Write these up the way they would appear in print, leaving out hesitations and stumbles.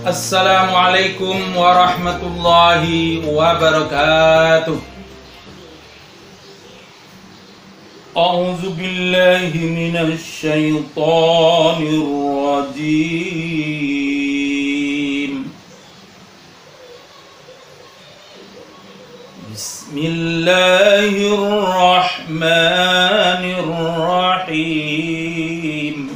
Assalamualaikum warahmatullahi wabarakatuh. A'udzu billahi minasy syaithanir rajim. Bismillahirrahmanirrahim.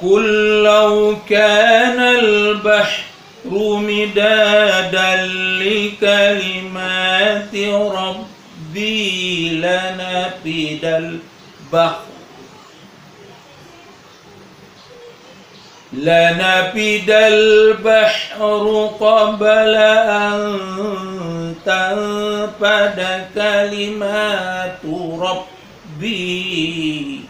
Qul law kana al-bahru midadan li kalimati rabbi lanafidal bahru qabla an tanfada kalimatu rabbi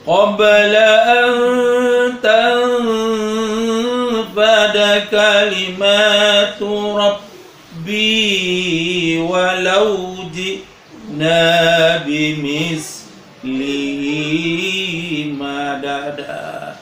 qabla an tanfada kalimatu rabbi walau ji'na bimislihi madada.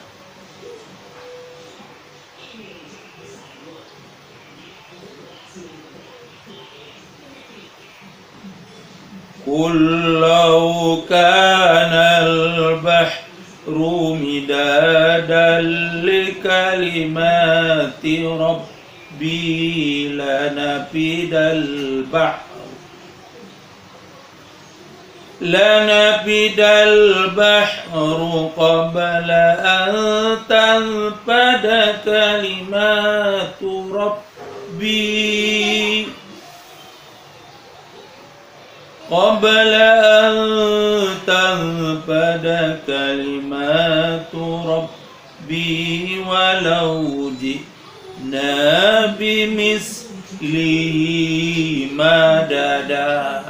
Qul law kana al-bahru midadan li kalimati rabbi lanafidal bahru qabla an tanfada kalimatu rabbi qabla an tanfada kalimatu rabbi walau ji'na bimislihi madada.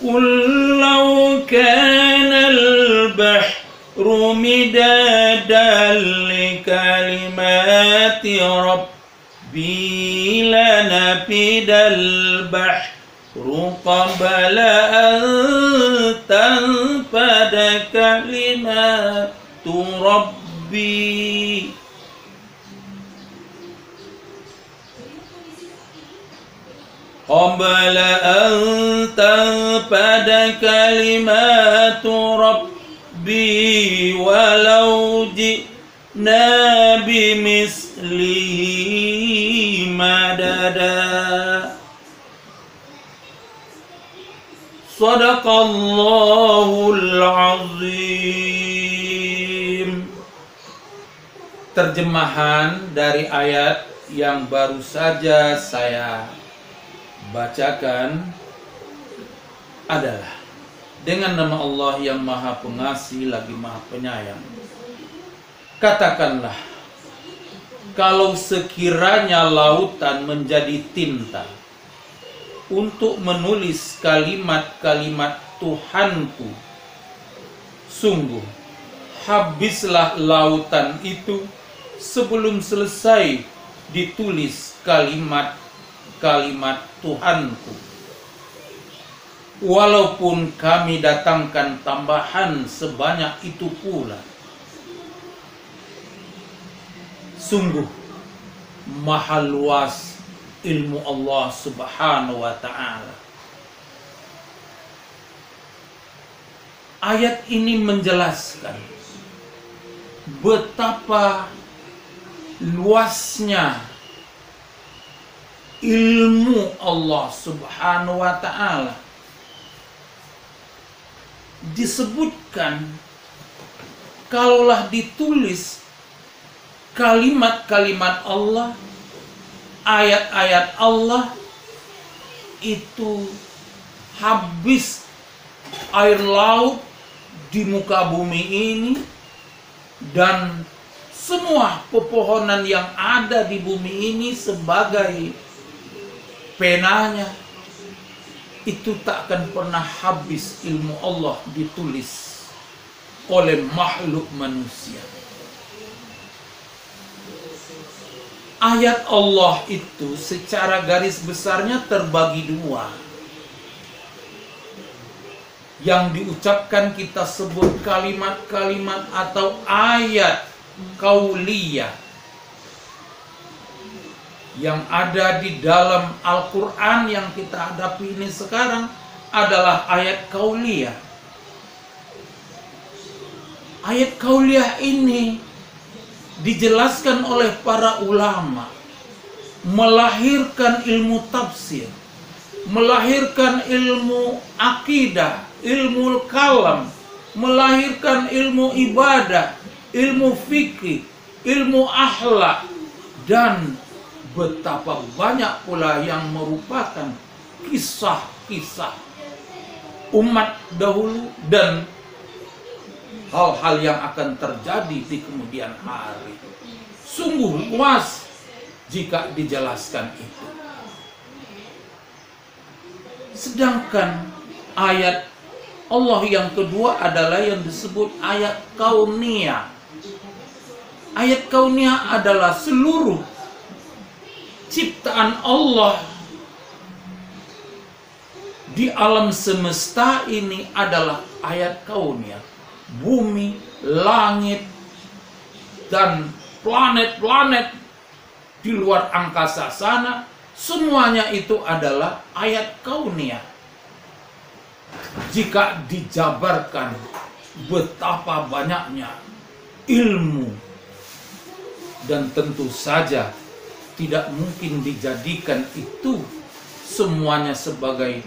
Qul law kana al-bahru midadan li kalimati rabbi lanafidal bahru qabla an tanfada kalimatu rabbi qabla an tanfada kalimatu rabbi walau ji'na bimislihi madada. Shadaqallahul azim. Terjemahan dari ayat yang baru saja saya bacakan adalah dengan nama Allah yang Maha Pengasih lagi Maha Penyayang. Katakanlah, kalau sekiranya lautan menjadi tinta untuk menulis kalimat-kalimat Tuhanku, sungguh habislah lautan itu sebelum selesai ditulis kalimat-kalimat Tuhanku. Walaupun kami datangkan tambahan sebanyak itu pula, sungguh maha luas ilmu Allah Subhanahu wa ta'ala. Ayat ini menjelaskan betapa luasnya ilmu Allah Subhanahu wa ta'ala. Disebutkan kalaulah ditulis kalimat-kalimat Allah, ayat-ayat Allah, itu habis air laut di muka bumi ini dan semua pepohonan yang ada di bumi ini sebagai penanya, itu tak akan pernah habis ilmu Allah ditulis oleh makhluk manusia. Ayat Allah itu secara garis besarnya terbagi dua. Yang diucapkan kita sebut kalimat-kalimat atau ayat kauliyah. Yang ada di dalam Al-Quran yang kita hadapi ini sekarang adalah ayat kauliyah. Ayat kauliyah ini dijelaskan oleh para ulama, melahirkan ilmu tafsir, melahirkan ilmu akidah, ilmu kalam, melahirkan ilmu ibadah, ilmu fikih, ilmu akhlak, dan betapa banyak pula yang merupakan kisah-kisah umat dahulu dan hal-hal yang akan terjadi di kemudian hari. Sungguh luas jika dijelaskan itu. Sedangkan ayat Allah yang kedua adalah yang disebut ayat kauniyah. Ayat kauniyah adalah seluruh ciptaan Allah di alam semesta ini adalah ayat kauniyah. Bumi, langit, dan planet-planet di luar angkasa sana, semuanya itu adalah ayat kauniyah. Jika dijabarkan betapa banyaknya ilmu, dan tentu saja tidak mungkin dijadikan itu semuanya sebagai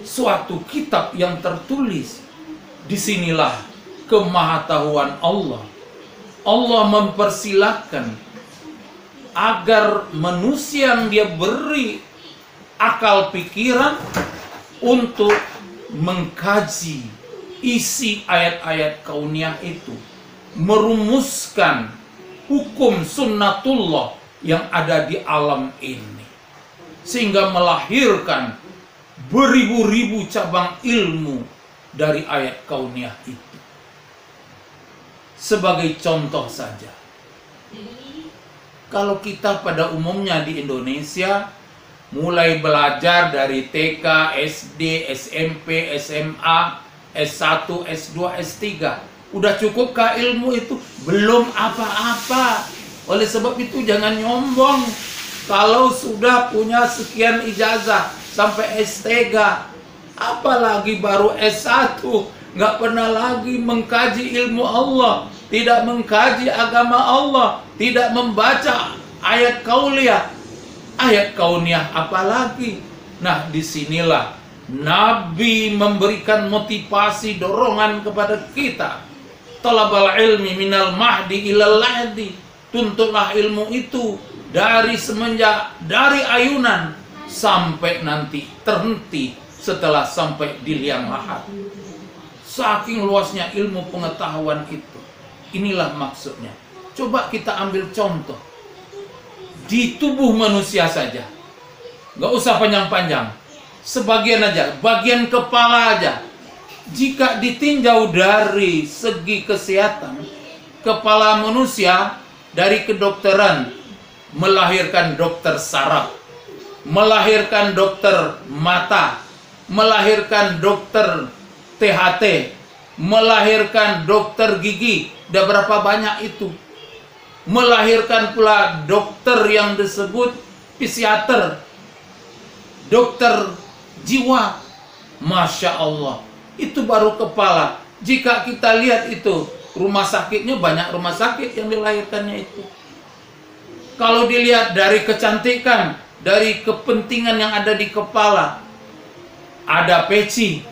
suatu kitab yang tertulis. Disinilah kemahatauan Allah. Allah mempersilahkan agar manusia yang dia beri akal pikiran untuk mengkaji isi ayat-ayat kauniyah itu, merumuskan hukum sunnatullah yang ada di alam ini, sehingga melahirkan beribu-ribu cabang ilmu dari ayat kauniyah itu. Sebagai contoh saja, kalau kita pada umumnya di Indonesia mulai belajar dari TK, SD, SMP, SMA, S1, S2, S3, udah cukupkah ilmu itu? Belum apa-apa. Oleh sebab itu jangan nyombong kalau sudah punya sekian ijazah sampai S3, apalagi baru S1, nggak pernah lagi mengkaji ilmu Allah, tidak mengkaji agama Allah, tidak membaca ayat kauliyah, ayat kauniyah apalagi. Nah, disinilah Nabi memberikan motivasi, dorongan kepada kita. Talabal ilmi minal mahdi ilal lahdi. Tuntutlah ilmu itu dari ayunan sampai nanti terhenti setelah sampai di liang lahat. Saking luasnya ilmu pengetahuan itu. Inilah maksudnya. Coba kita ambil contoh di tubuh manusia saja, nggak usah panjang-panjang, sebagian aja, bagian kepala aja. Jika ditinjau dari segi kesehatan, kepala manusia dari kedokteran melahirkan dokter saraf, melahirkan dokter mata, melahirkan dokter THT, melahirkan dokter gigi, dan berapa banyak itu. Melahirkan pula dokter yang disebut psikiater, dokter jiwa. Masya Allah, itu baru kepala. Jika kita lihat itu, rumah sakitnya banyak rumah sakit yang dilahirkannya itu. Kalau dilihat dari kecantikan, dari kepentingan yang ada di kepala, ada peci,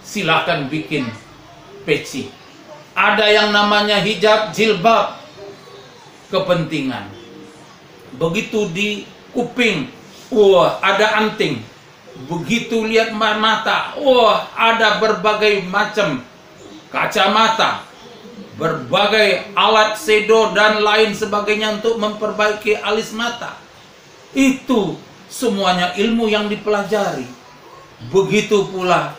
silahkan bikin peci. Ada yang namanya hijab, jilbab, kepentingan. Begitu di kuping, wah ada anting. Begitu lihat mata, wah ada berbagai macam kacamata, berbagai alat shadow dan lain sebagainya untuk memperbaiki alis mata. Itu semuanya ilmu yang dipelajari. Begitu pula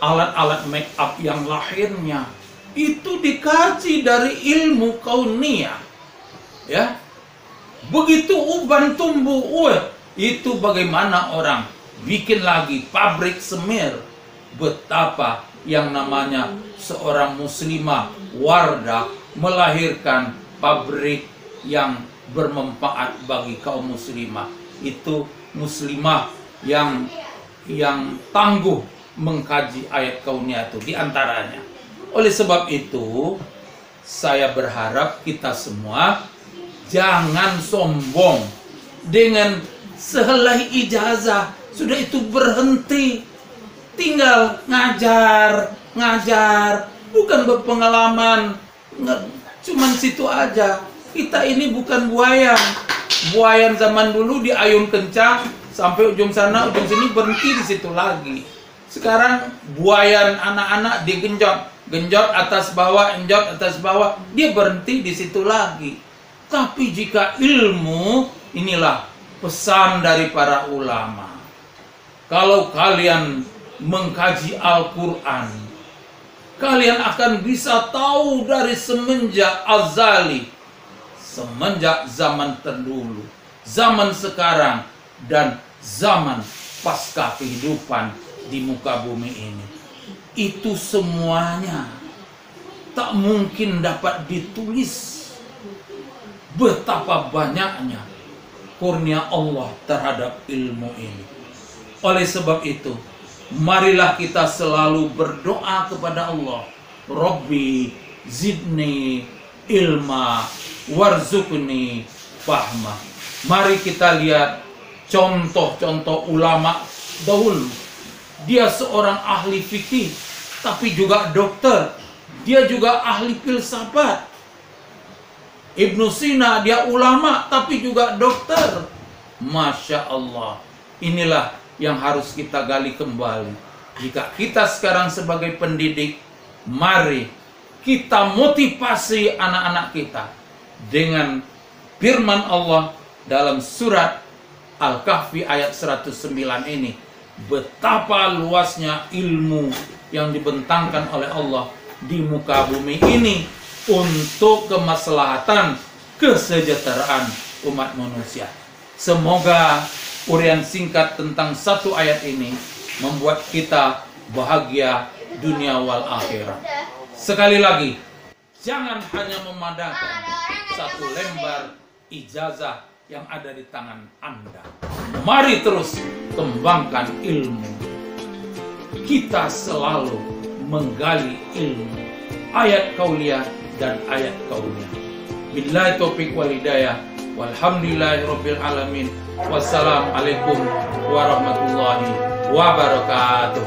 alat-alat make up yang lahirnya itu dikaji dari ilmu kauniyah. Ya. Begitu uban tumbuh, itu bagaimana orang bikin lagi pabrik semir. Betapa yang namanya seorang muslimah Wardah melahirkan pabrik yang bermanfaat bagi kaum muslimah. Itu muslimah yang tangguh mengkaji ayat kauniyah itu diantaranya. Oleh sebab itu, saya berharap kita semua jangan sombong dengan sehelai ijazah. Sudah itu berhenti, tinggal ngajar, bukan berpengalaman, cuman situ aja. Kita ini bukan buayan. Buayan zaman dulu diayun kencang sampai ujung sana, ujung sini, berhenti di situ lagi. Sekarang buayan anak-anak genjot atas bawah, enjot atas bawah, dia berhenti di situ lagi. Tapi jika ilmu, inilah pesan dari para ulama. Kalau kalian mengkaji Al-Quran, kalian akan bisa tahu dari semenjak azali, semenjak zaman terdulu, zaman sekarang, dan zaman pasca kehidupan di muka bumi ini. Itu semuanya tak mungkin dapat ditulis. Betapa banyaknya kurnia Allah terhadap ilmu ini. Oleh sebab itu, marilah kita selalu berdoa kepada Allah. Rabbi zidni ilma warzuqni fahma. Mari kita lihat contoh-contoh ulama dahulu. Dia seorang ahli fikih, tapi juga dokter. Dia juga ahli filsafat. Ibnu Sina, dia ulama tapi juga dokter. Masya Allah. Inilah yang harus kita gali kembali. Jika kita sekarang sebagai pendidik, mari kita motivasi anak-anak kita dengan firman Allah dalam surat Al-Kahfi ayat 109 ini. Betapa luasnya ilmu yang dibentangkan oleh Allah di muka bumi ini untuk kemaslahatan kesejahteraan umat manusia. Semoga uraian singkat tentang satu ayat ini membuat kita bahagia dunia wal akhirat. Sekali lagi, jangan hanya memandangkan satu lembar ijazah yang ada di tangan Anda. Mari terus kembangkan ilmu. Kita selalu menggali ilmu, ayat kauliyah dan ayat kauniyah. Billahi taufiq wal hidayah. Walhamdulillahirabbil alamin. Wassalamualaikum warahmatullahi wabarakatuh.